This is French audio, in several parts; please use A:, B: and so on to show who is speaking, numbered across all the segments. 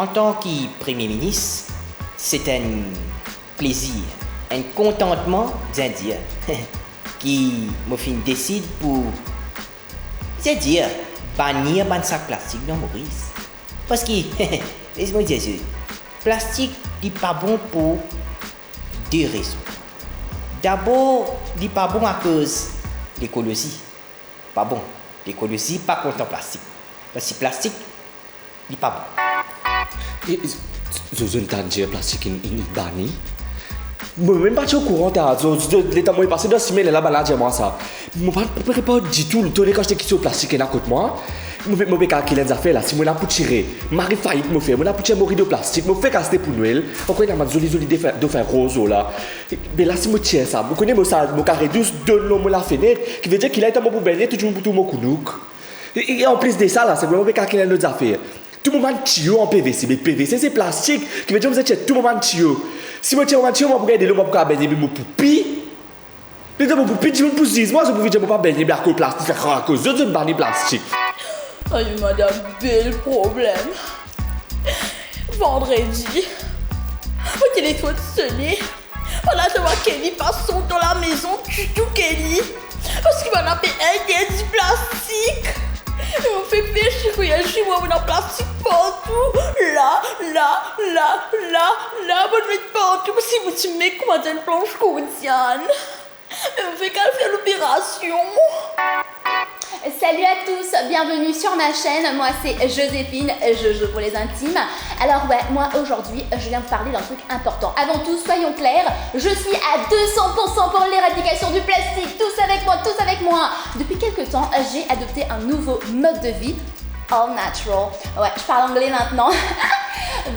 A: En tant que Premier ministre, c'est un plaisir, un contentement d'Indien qui me fait décide pour, c'est-à-dire, bannir le sac plastique dans Maurice. Parce que, laisse-moi dire ça, plastique n'est pas bon pour deux raisons. D'abord, il n'est pas bon à cause de l'écologie. Pas bon. L'écologie, pas contre le plastique. Parce que le plastique, il n'est pas bon.
B: Et, je ne t'en dis plastique est banni. Je ne suis même pas au courant. L'état où est passé 2 semaines, là-bas, dis-moi ça. Je ne peux pas du tout le tourner quand je suis au plastique à côté de moi. Je vais calculer les affaires là. Si je suis pour tirer, je vais faillir me faire. Je vais pour tirer mon de plastique. Je vais faire casser pour Noël. Encore il y a ma jolie de faire rose là. Mais là, si je tire ça, je connais mon carré douce de l'homme la fenêtre. Qui veut dire qu'il a été mon poubelle, tout le monde pour mon counouk. Et en plus de ça, là, c'est que je vais calculer les affaires. Tout le monde tire en PVC. Mais PVC, c'est plastique. Qui veut dire que vous êtes tout le monde tire. Si je tire en tire, je vais regarder l'homme pour baigner mon poupi. Mais mon poupi, je me pousse. Moi, je ne peux pas baigner à cause de plastique. À cause de banni plastique.
C: Aïe, madame, bel problème. Vendredi, mon téléphone sonnait. Voilà, je vois Kelly passe son dans la maison, tue tout Kelly. Parce qu'il m'a appelé un gars du plastique. Et on fait pêcher quand il y a chez moi, on a plastique partout. Là, on met partout. Si vous tu mets comment une planche quotidienne. Et on fait qu'à faire l'opération.
D: Salut à tous, bienvenue sur ma chaîne, moi c'est Joséphine, Jojo pour les intimes. Alors ouais, moi aujourd'hui je viens vous parler d'un truc important. Avant tout, soyons clairs, je suis à 200% pour l'éradication du plastique, tous avec moi. Depuis quelques temps, j'ai adopté un nouveau mode de vie, all natural. Ouais, je parle anglais maintenant.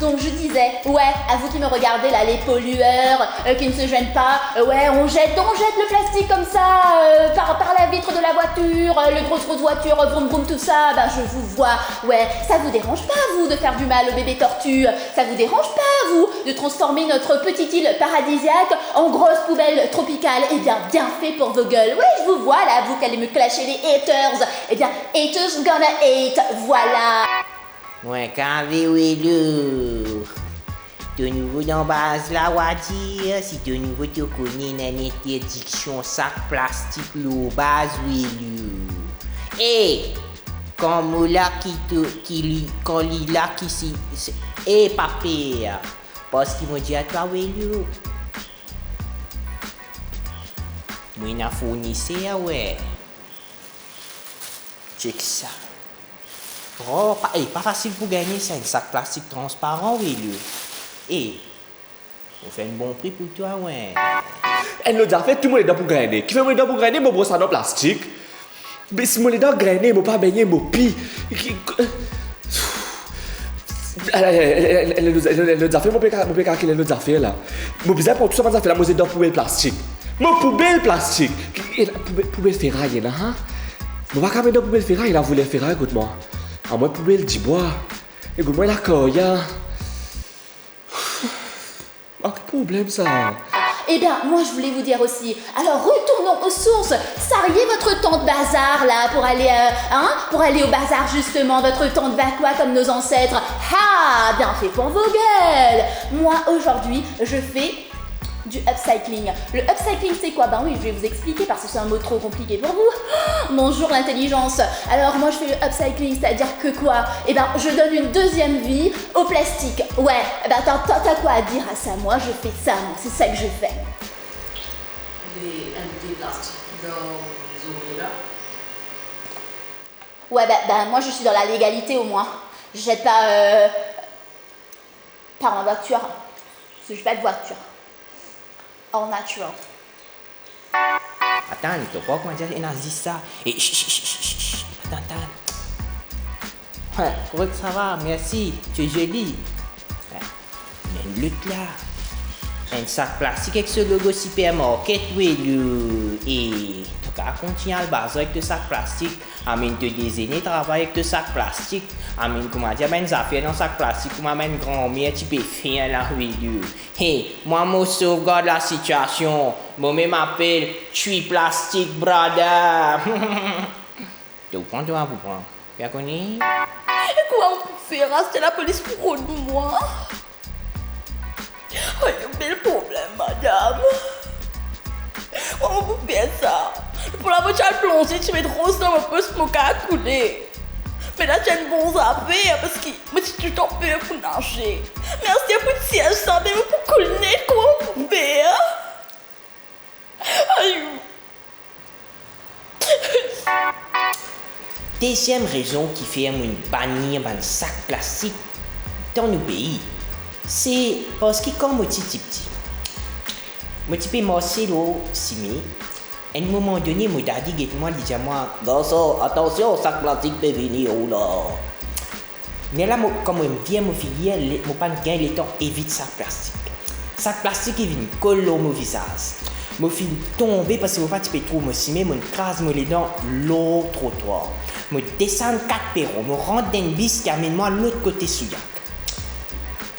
D: Donc je disais, ouais, à vous qui me regardez là, les pollueurs qui ne se gênent pas, ouais, on jette le plastique comme ça par la vitre de la voiture, les grosses voitures, vroom vroom tout ça, ben je vous vois, ouais, ça vous dérange pas vous de faire du mal au bébé tortue, ça vous dérange pas vous de transformer notre petite île paradisiaque en grosse poubelle tropicale, eh bien fait pour vos gueules, ouais, je vous vois là, vous qui allez me clasher les haters, eh bien haters gonna hate, voilà.
A: Ouais, carré ou lourd. De nouveau dans base là, on va dire, si de nouveau tu connais une interdiction sac plastique lourd, base ou lourd. Et, comme là quand il là qui si, et papier, parce qu'ils m'ont dit à toi, oui, lourd. Moi, il a fournisseur, ouais. Check ça. Oh, pas facile pour gagner ça, un sac plastique transparent, oui, lui. Et, on fait un bon prix pour toi, ouais.
B: Elle nous a fait tout le monde est dans pour gagner. Qui fait moi dans pour gagner, mon brosse à plastique. Mais si moi est dans gagner, moi pas baigner, mon pi. Elle nous a fait mon pécard qu'elle nous a fait là. Mon bizarre pour tout ça, moi fait la moi dans poubelle plastique. Mon poubelle plastique. Poubelle ferraille là, hein. Moi pas mettre dans poubelle ferraille, il a voulu ferraille, écoute-moi. À moi, poubelle du bois. Écoute-moi, la coya. Ah, quel problème ça?
D: Eh bien, moi je voulais vous dire aussi, alors retournons aux sources, sariez votre temps de bazar là pour aller au bazar justement, votre temps de vacua comme nos ancêtres. Ah, bien fait pour vos gueules. Moi aujourd'hui, je fais du upcycling. Le upcycling c'est quoi? Ben oui, je vais vous expliquer parce que c'est un mot trop compliqué pour vous. Bonjour l'intelligence. Alors moi je fais le upcycling, c'est-à-dire que quoi? Eh ben je donne une deuxième vie au plastique. Ouais, ben t'as quoi à dire à ça? Moi je fais ça, c'est ça que je fais.
C: Des plastiques dans les eaux là.
D: Ouais, ben moi je suis dans la légalité au moins. Je jette pas par ma voiture. Parce que j'ai pas de voiture. All natural.
A: Attends, tu crois qu'on dit un dit ça? Et attends. Ouais, je crois que ça va, merci, tu es joli. Ouais. Mais une lutte là. Un sac plastique avec ce logo supermarket, oui, et tu vas continuer à le baser avec le sac plastique. Amène te désigner, travailler avec le sac plastique. Amène, comment dire, ben, ça fait dans le sac plastique, comment amène grand-mère, tu peux faire là, oui, hey, moi, je sauvegarde la situation. Moi, je m'appelle, je suis plastique, brother. Tu prends, vous prends. Bien connu?
C: Quoi on peut faire? C'est la police pour moi. Oh, il y a le problème, madame. Comment vous faites ça? Pour la voiture plongée, tu mets trop dans mon poste, mon cas à couler. Mais là, tu as une bonne affaire parce que moi, je suis tout en peu pour nager. Merci pour le ciel, ça, mais pour couler, comment vous faites? Aïe.
A: Deuxième raison qui fait une bannir un sac plastique dans nos pays, c'est parce que quand moi petit, moi peux marcher au cimé, à un moment donné, mon daddy dit à moi, garçon, attention, sac plastique peut venir là. Mais là, quand je viens me filière, je pas gagner le temps évite sac plastique. Sac plastique il vient coller au mon visage. Je suis tombé parce que je ne peux pas trop me cimé, je crase les dents l'autre trottoir. Je descends 4 perrons, je rentre dans une bus qui amène moi à l'autre côté Souillac.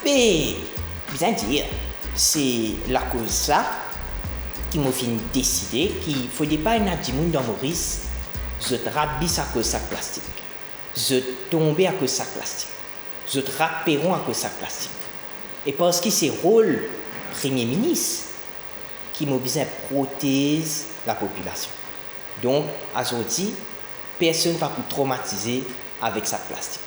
A: Mais, bien dire, c'est la cause ça qui m'a fait décider qu'il ne faudrait pas un adjimoun dans Maurice, je rabisse à cause de sac plastique. Je tombe à cause de sac plastique. Je perron à cause de sac plastique. Et parce que c'est rôle Premier ministre qui m'a besoin de protéger la population. Donc, aujourd'hui, personne ne va plus traumatiser avec sac plastique.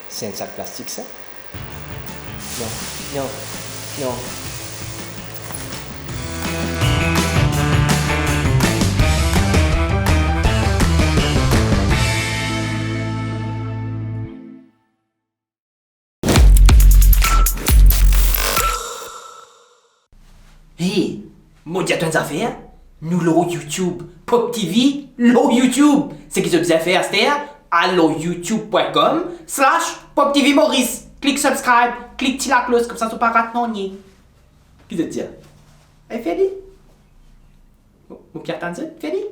A: C'est un sac plastique, ça? Non.
E: Hey, moi dis à ton affaire, nous l'eau YouTube, Pop TV, l'eau YouTube. C'est qu'ils ont des affaires, c'est alloyoutube.com/Pop TV Maurice. Clique subscribe, clique la cloche, comme ça tu pas rater non nier. Qu'est-ce que tu dis? Hey, Feli? Mon Pierre Tanzet, Feli?